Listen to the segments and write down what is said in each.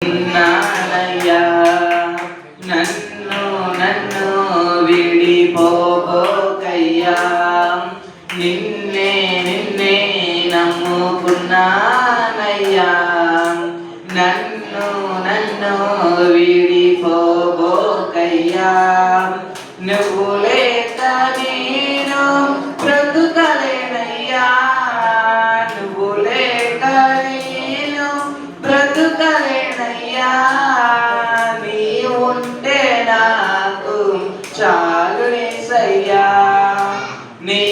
ఉన్నానయ్యా నన్ను నన్ను విడిపోకయ్యా నిన్నే నిన్నే నమ్ముకున్నానయ్యా నన్ను నన్ను విడిపోకయ్యా నువ్వు లేక నేను బ్రతుకలేనయ్యా నువ్వు లేక నేను బ్రతుకలేనయ్యా నీ ఉంటే నాకు చాలు యేసయ్యా నీ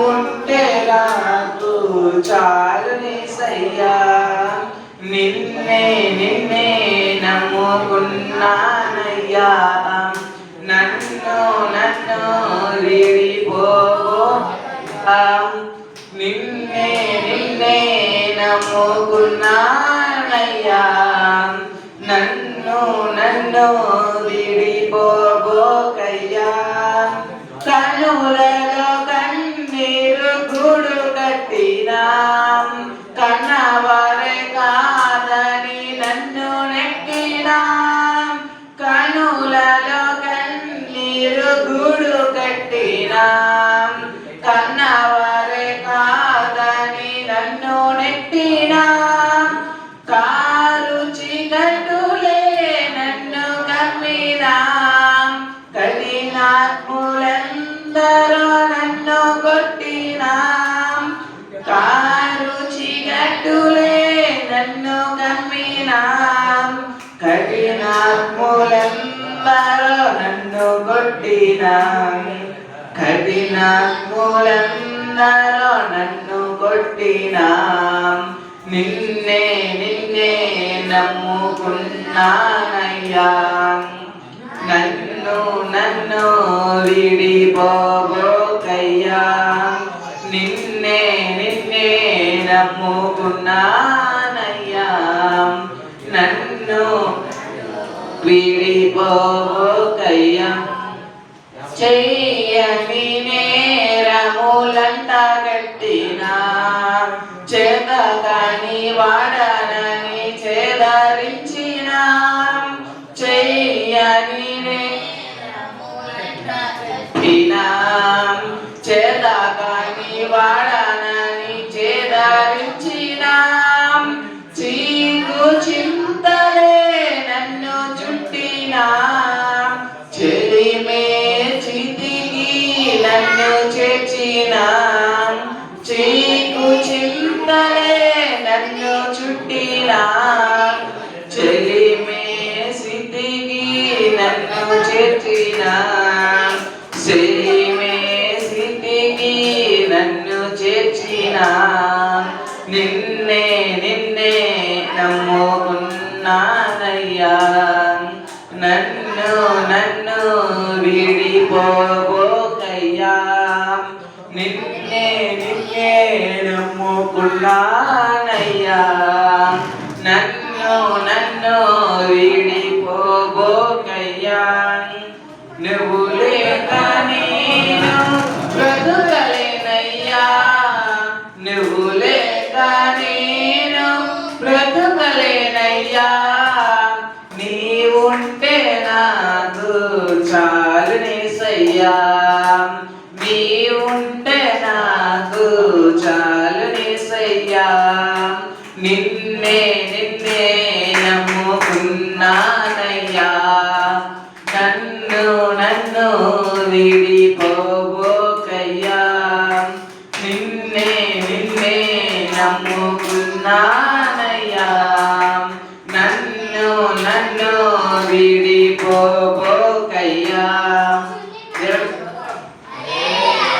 ఉంటే నాకు చాలు యేసయ్యా నిన్నే నిన్నే నమ్ముకున్నానయ్యా నన్ను నన్ను విడిపోకయ్యా నిన్నే నిన్నే నమ్ముకున్నానయ్యా నన్ను నన్ను విడిపోకయ్యా కనులలో కన్నీరు గూడు కట్టినా కన్నవారే కాదని నన్ను నెక్కినా కనులలో కన్నీరు గూడు కట్టినా కన్నవారే కాదని నన్ను నెట్టినా కారు చీకటులే నన్ను కమ్మినా కఠినాత్ములందరూ నన్ను కొట్టినా కారు చీకటులే నన్ను కమ్మినా కఠినాత్ములందరూ నన్ను కొట్టినా కఠినాత్ములందరూ నన్ను కొట్టినా నిన్నే నిన్నే నమ్ముకున్నానయ్యా నన్ను నన్ను విడిపోకయ్యా నిన్నే నిన్నే నమ్ముకున్నానయ్యా నన్ను విడిపోకయ్యా చెయ్యని నేరములంతా గట్టినా చేతకాని వాడనని చేదరించిన చెయ్యని నేరములంతా చేతకాని వాడనని చేదరించిన చీకు చింతలే నన్ను చుట్టినా చెలిమే చితికి నన్ను చేర్చిన చీకు చింతలే నన్ను చుట్టిన చెలిమే స్థితికి నన్ను చేర్చిన చెలిమే స్థితికి నన్ను చేర్చిన నిన్నే నిన్నే నమ్ముకున్నానయ్యా నన్ను నన్ను విడిపోకయ్యా నిన్నే నిన్నే నమ్ముకున్నానయ్యా నన్ను నన్ను విడిపోకయ్యా నువ్వు లేక నేను బ్రతుకలేనయ్యా నువ్వు లేక నేను బ్రతుకలేనయ్యా నీ ఉంటే నాకు చాలు యేసయ్యా నీ ఉంటే నాకు చాలు యేసయ్యా నిన్నే నిన్నే నమ్ముకున్నానయ్యా నన్ను నన్ను విడిపోకయ్యా నిన్నే నిన్నే నమ్ముకున్నానయ్యా నన్ను నన్ను విడిపోకయ్యా